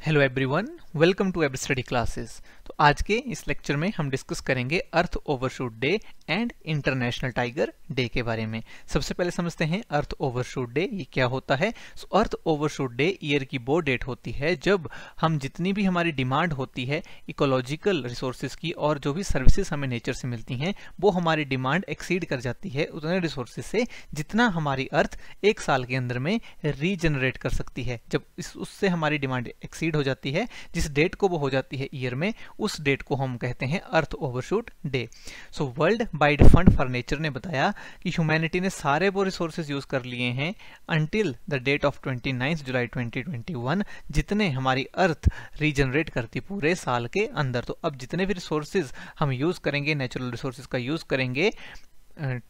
Hello everyone, welcome to every study classes. तो आज के इस लेक्चर में हम डिस्कस करेंगे earth overshoot day and international tiger day के बारे में। सबसे पहले समझते हैं अर्थ ओवरशूट डे ये क्या होता है। अर्थ ओवरशूट डे ईयर की वो डेट होती है जब हम जितनी भी हमारी डिमांड होती है इकोलॉजिकल रिसोर्सेज की और जो भी सर्विसेज हमें नेचर से मिलती हैं वो हमारी डिमांड एक्सीड कर जाती है उतने रिसोर्सेज से जितना हमारी अर्थ एक साल के अंदर में रीजनरेट कर सकती है। जब उससे हमारी डिमांड एक्सीड हो जाती है, जिस डेट को वो हो जाती है ईयर में, उस डेट को हम कहते हैं earth overshoot day. So world wide fund for nature ने बताया कि ह्यूमैनिटी ने सारे वो रिसोर्सेज यूज कर लिए हैं अंटिल द डेट ऑफ 29 जुलाई 2021 जितने हमारी अर्थ रीजनरेट करती पूरे साल के अंदर। तो अब जितने भी रिसोर्सेज हम यूज करेंगे, नेचुरल रिसोर्सेज का यूज करेंगे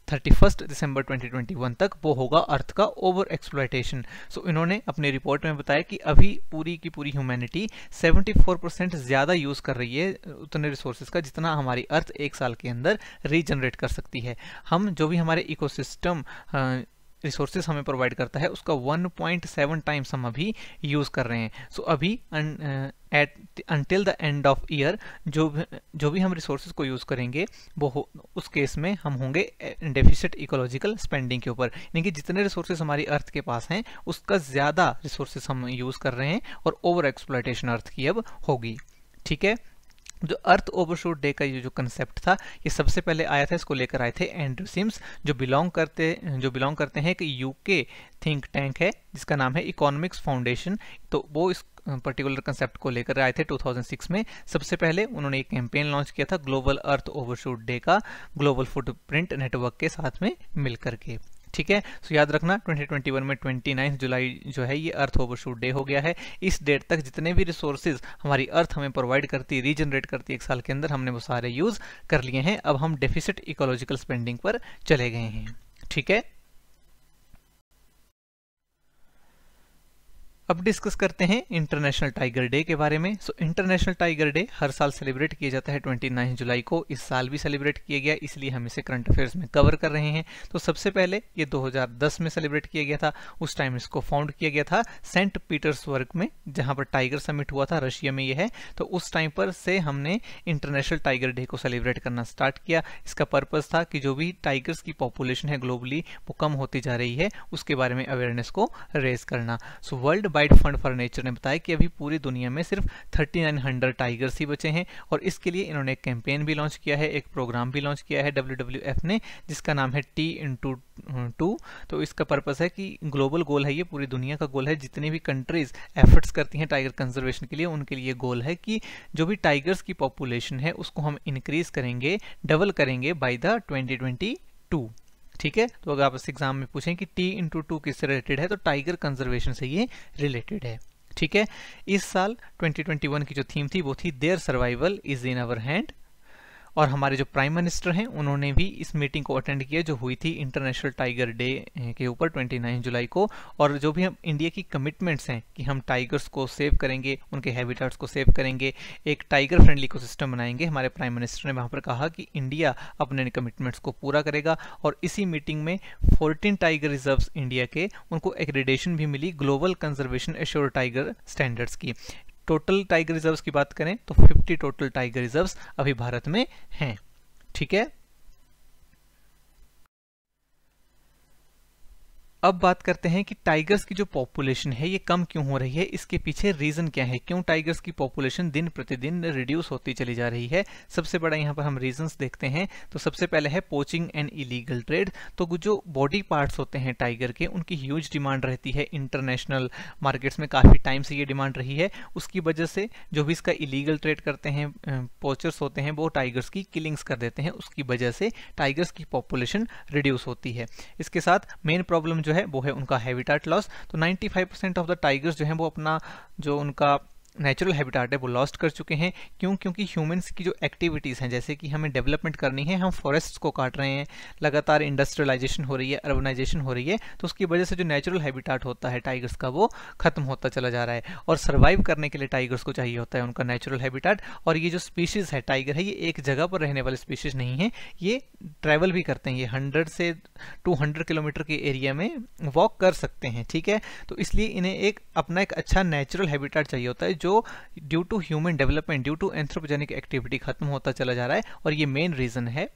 31 दिसंबर 2021 तक, वो होगा अर्थ का ओवर एक्सप्लॉयटेशन। सो इन्होंने अपनी रिपोर्ट में बताया कि अभी पूरी की पूरी ह्यूमैनिटी 74% ज्यादा यूज कर रही है उतने रिसोर्सेज का जितना हमारी अर्थ एक साल के अंदर रीजनरेट कर सकती है। हम जो भी हमारे इकोसिस्टम रिसोर्सेज हमें प्रोवाइड करता है उसका 1.7 टाइम्स हम अभी यूज कर रहे हैं। सो अभी until the end of year जो भी हम रिसोर्सेज को यूज करेंगे वो उस केस में हम होंगे डेफिसिट इकोलॉजिकल स्पेंडिंग के ऊपर, यानी कि जितने रिसोर्सेज हमारी अर्थ के पास हैं उसका ज्यादा रिसोर्सेज हम यूज कर रहे हैं और ओवर एक्सप्लॉयटेशन अर्थ की अब होगी। ठीक है, जो अर्थ ओवरशूट डे का ये जो कंसेप्ट था ये सबसे पहले आया था, इसको लेकर आए थे एंड्रयू सिम्स जो बिलोंग करते हैं कि यूके थिंक टैंक है जिसका नाम है इकोनॉमिक्स फाउंडेशन। तो वो इस पर्टिकुलर कंसेप्ट को लेकर आए थे 2006 में। सबसे पहले उन्होंने एक कैंपेन लॉन्च किया था ग्लोबल अर्थ ओवरशूट डे का ग्लोबल फुटप्रिंट नेटवर्क के साथ में मिलकर के। ठीक है, सो याद रखना 2021 में 29 जुलाई जो है ये अर्थ ओवरशूट डे हो गया है। इस डेट तक जितने भी रिसोर्सेज हमारी अर्थ हमें प्रोवाइड करती, रीजनरेट करती एक साल के अंदर, हमने वो सारे यूज कर लिए हैं। अब हम डेफिसिट इकोलॉजिकल स्पेंडिंग पर चले गए हैं। ठीक है, अब डिस्कस करते हैं इंटरनेशनल टाइगर डे के बारे में। सो इंटरनेशनल टाइगर डे हर साल सेलिब्रेट किया जाता है 29 जुलाई को। इस साल भी सेलिब्रेट किया गया, इसलिए हम इसे करंट अफेयर्स में कवर कर रहे हैं। तो सबसे पहले ये 2010 में सेलिब्रेट किया गया था। उस टाइम इसको फाउंड किया गया था सेंट पीटर्सबर्ग में, जहां पर टाइगर समिट हुआ था, रशिया में ये है। तो उस टाइम पर से हमने इंटरनेशनल टाइगर डे को सेलिब्रेट करना स्टार्ट किया। इसका पर्पज था कि जो भी टाइगर्स की पॉपुलेशन है ग्लोबली वो कम होती जा रही है, उसके बारे में अवेयरनेस को रेज करना। सो world wide fund for nature ने बताया कि अभी पूरी दुनिया में सिर्फ 3900 टाइगर्स ही बचे हैं और इसके लिए इन्होंने एक कैंपेन भी लॉन्च किया है, एक प्रोग्राम भी लॉन्च किया है WWF ने, जिसका नाम है T*2। तो इसका पर्पस है कि ग्लोबल गोल है, ये पूरी दुनिया का गोल है। जितनी भी कंट्रीज एफर्ट्स करती हैं टाइगर कंजर्वेशन के लिए, उनके लिए गोल है कि जो भी टाइगर्स की पॉपुलेशन है उसको हम इंक्रीज करेंगे, डबल करेंगे बाय द 2022। ठीक है, तो अगर आप इस एग्जाम में पूछें कि T*2 किससे रिलेटेड है तो टाइगर कंजर्वेशन से ये रिलेटेड है। ठीक है, इस साल 2021 की जो थीम थी वो थी their survival is in our hand. और हमारे जो प्राइम मिनिस्टर हैं उन्होंने भी इस मीटिंग को अटेंड किया जो हुई थी इंटरनेशनल टाइगर डे के ऊपर 29 जुलाई को। और जो भी हम इंडिया की कमिटमेंट्स हैं कि हम टाइगर्स को सेव करेंगे, उनके हैबिटेट्स को सेव करेंगे, एक टाइगर फ्रेंडली इकोसिस्टम बनाएंगे, हमारे प्राइम मिनिस्टर ने वहां पर कहा कि इंडिया अपने कमिटमेंट्स को पूरा करेगा। और इसी मीटिंग में 14 टाइगर रिजर्व्स इंडिया के उनको एक्रेडिटेशन भी मिली global conservation assured tiger standards की। टोटल टाइगर रिजर्व्स की बात करें तो 50 टोटल टाइगर रिजर्व्स अभी भारत में हैं। ठीक है, अब बात करते हैं कि टाइगर्स की जो पॉपुलेशन है ये कम क्यों हो रही है, इसके पीछे रीजन क्या है, क्यों टाइगर्स की पॉपुलेशन दिन प्रतिदिन रिड्यूस होती चली जा रही है। सबसे बड़ा यहाँ पर हम रीजंस देखते हैं। तो सबसे पहले है पोचिंग एंड इलीगल ट्रेड। तो जो बॉडी पार्ट्स होते हैं टाइगर के उनकी ह्यूज डिमांड रहती है, इंटरनेशनल मार्केट्स में काफी टाइम से ये डिमांड रही है। उसकी वजह से जो भी इसका इलीगल ट्रेड करते हैं पोचर्स होते हैं वो टाइगर्स की किलिंग्स कर देते हैं, उसकी वजह से टाइगर्स की पॉपुलेशन रिड्यूस होती है। इसके साथ मेन प्रॉब्लम जो है वो है उनका हैबिटेट लॉस। तो 95% ऑफ द टाइगर्स जो हैं वो अपना जो उनका नेचुरल हैबिटेट है वो लॉस्ट कर चुके हैं। क्यों? क्योंकि ह्यूमंस की जो एक्टिविटीज़ हैं, जैसे कि हमें डेवलपमेंट करनी है, हम फॉरेस्ट्स को काट रहे हैं, लगातार इंडस्ट्रियलाइजेशन हो रही है, अर्बनाइजेशन हो रही है, तो उसकी वजह से जो नेचुरल हैबिटेट होता है टाइगर्स का वो खत्म होता चला जा रहा है। और सर्वाइव करने के लिए टाइगर्स को चाहिए होता है उनका नेचुरल हैबिटेट। और ये जो स्पीशीज़ है टाइगर है, ये एक जगह पर रहने वाले स्पीशीज नहीं है, ये ट्रैवल भी करते हैं, ये 100 से 200 किलोमीटर के एरिया में वॉक कर सकते हैं। ठीक है, तो इसलिए इन्हें एक अपना एक अच्छा नेचुरल हैबिटेट चाहिए होता है जो due to human development, due to anthropogenic activity खत्म होता चला जा रहा है, और ये मेन रीजन है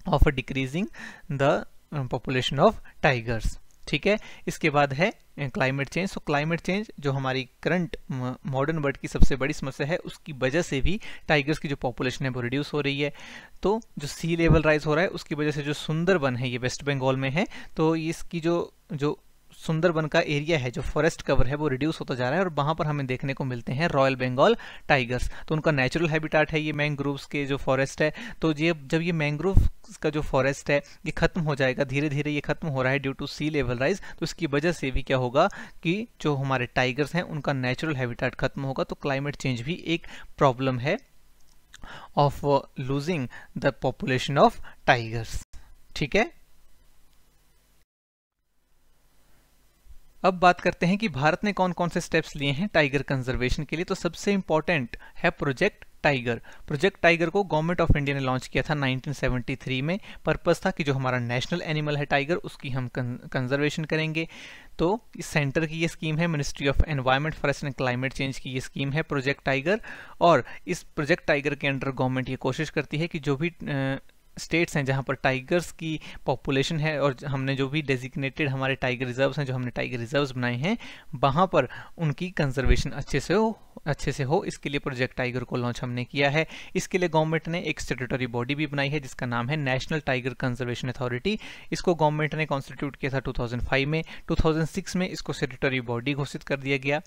of decreasing the population of tigers. ठीक है, इसके बाद है climate change. So climate change जो हमारी करंट मॉडर्न वर्ल्ड की सबसे बड़ी समस्या है, उसकी वजह से भी टाइगर्स की जो पॉपुलेशन है वो रिड्यूस हो रही है। तो जो सी लेवल राइज हो रहा है उसकी वजह से जो सुंदरबन है, ये वेस्ट बंगाल में है, तो इसकी जो सुंदरबन का एरिया है, जो फॉरेस्ट कवर है, वो रिड्यूस होता जा रहा है, और वहां पर हमें देखने को मिलते हैं रॉयल बंगाल टाइगर्स। तो उनका नेचुरल हैबिटेट है ये मैंग्रोव्स के जो फॉरेस्ट है। तो ये जब ये मैंग्रोव्स का जो फॉरेस्ट है ये खत्म हो जाएगा, धीरे धीरे ये खत्म हो रहा है due to sea level rise, तो इसकी वजह से भी क्या होगा कि जो हमारे टाइगर्स हैं उनका नेचुरल हैबिटेट खत्म होगा। तो क्लाइमेट चेंज भी एक प्रॉब्लम है of losing the population of tigers. ठीक है, अब बात करते हैं कि भारत ने कौन कौन से स्टेप्स लिए हैं टाइगर कंजर्वेशन के लिए। तो सबसे इंपॉर्टेंट है प्रोजेक्ट टाइगर। प्रोजेक्ट टाइगर को गवर्नमेंट ऑफ इंडिया ने लॉन्च किया था 1973 में। पर्पस था कि जो हमारा नेशनल एनिमल है टाइगर, उसकी हम कंजर्वेशन करेंगे। तो इस सेंटर की ये स्कीम है, ministry of environment, forest and climate change की ये स्कीम है प्रोजेक्ट टाइगर। और इस प्रोजेक्ट टाइगर के अंडर गवर्नमेंट ये कोशिश करती है कि जो भी स्टेट्स हैं जहां पर टाइगर्स की पॉपुलेशन है, और हमने जो भी डेजिग्नेटेड हमारे टाइगर रिजर्व्स हैं, जो हमने टाइगर रिजर्व्स बनाए हैं, वहां पर उनकी कंजर्वेशन अच्छे से हो, इसके लिए प्रोजेक्ट टाइगर को लॉन्च हमने किया है। इसके लिए गवर्नमेंट ने एक स्टैट्यूटरी बॉडी भी बनाई है जिसका नाम है नेशनल टाइगर कंजर्वेशन अथॉरिटी। इसको गवर्नमेंट ने कॉन्स्टिट्यूट किया था 2005 में। 2006 में इसको स्टैट्यूटरी बॉडी घोषित कर दिया गया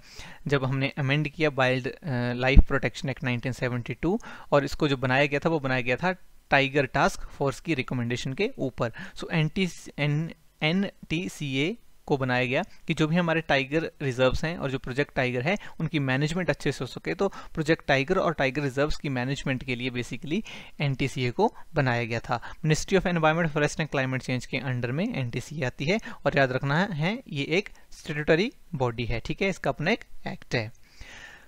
जब हमने अमेंड किया वाइल्ड लाइफ प्रोटेक्शन एक्ट 1972, और इसको जो बनाया गया था वो बनाया गया था टाइगर टास्क फोर्स की रिकमेंडेशन के ऊपर। सो NTCA को बनाया गया कि जो भी हमारे टाइगर रिजर्व्स हैं और जो प्रोजेक्ट टाइगर है उनकी मैनेजमेंट अच्छे से हो सके। तो प्रोजेक्ट टाइगर और टाइगर रिजर्व्स की मैनेजमेंट के लिए बेसिकली NTCA को बनाया गया था। Ministry of environment, forest and climate change के अंडर में NTCA आती है, और याद रखना है ये एक स्टैट्यूटरी बॉडी है। ठीक है, इसका अपना एक एक्ट है।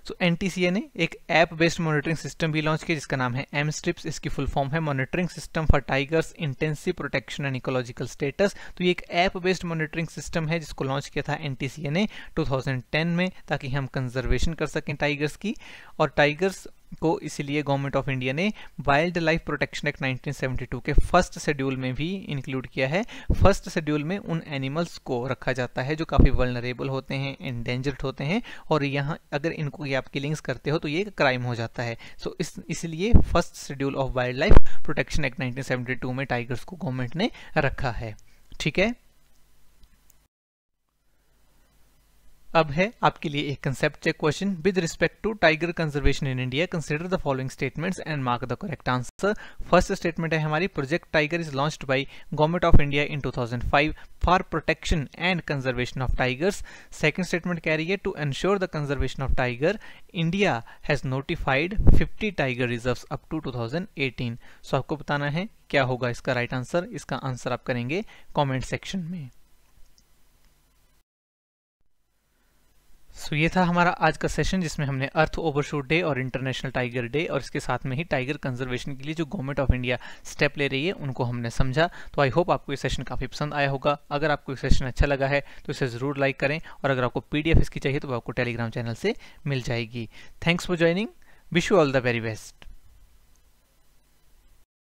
सो NTCA ने एक ऐप बेस्ड मॉनिटरिंग सिस्टम भी लॉन्च किया जिसका नाम है MSTRIPS। इसकी फुल फॉर्म है monitoring system for tigers intensive protection and ecological status. तो ये एक ऐप बेस्ड मॉनिटरिंग सिस्टम है जिसको लॉन्च किया था NTCA ने 2010 में, ताकि हम कंजर्वेशन कर सकें टाइगर्स की। और टाइगर्स को इसीलिए गवर्नमेंट ऑफ इंडिया ने वाइल्ड लाइफ प्रोटेक्शन एक्ट 1972 के फर्स्ट शेड्यूल में भी इंक्लूड किया है। फर्स्ट शेड्यूल में उन एनिमल्स को रखा जाता है जो काफ़ी वल्नरेबल होते हैं, एंडेंजर्ड होते हैं, और यहाँ अगर इनको आप किलिंग्स करते हो तो ये क्राइम हो जाता है। सो इसलिए first schedule of wild life protection act 1972 में टाइगर्स को गवर्नमेंट ने रखा है। ठीक है, अब है आपके लिए एक concept check question. With respect to tiger conservation in India consider the following statements and mark the correct answer. First statement है हमारी, project tiger is launched by government of India in 2005 for protection and conservation of tigers. Second statement कह रही है, to ensure the conservation of tiger India has notified 50 tiger reserves up to 2018। So आपको बताना है क्या होगा इसका right answer. इसका आंसर आप करेंगे कॉमेंट सेक्शन में। सो ये था हमारा आज का सेशन जिसमें हमने अर्थ ओवरशूट डे और इंटरनेशनल टाइगर डे और इसके साथ में ही टाइगर कंजर्वेशन के लिए जो गवर्नमेंट ऑफ इंडिया स्टेप ले रही है उनको हमने समझा। तो आई होप आपको ये सेशन काफ़ी पसंद आया होगा। अगर आपको ये सेशन अच्छा लगा है तो इसे ज़रूर लाइक करें, और अगर आपको PDF इसकी चाहिए तो आपको टेलीग्राम चैनल से मिल जाएगी। Thanks for joining, wish you all the very best.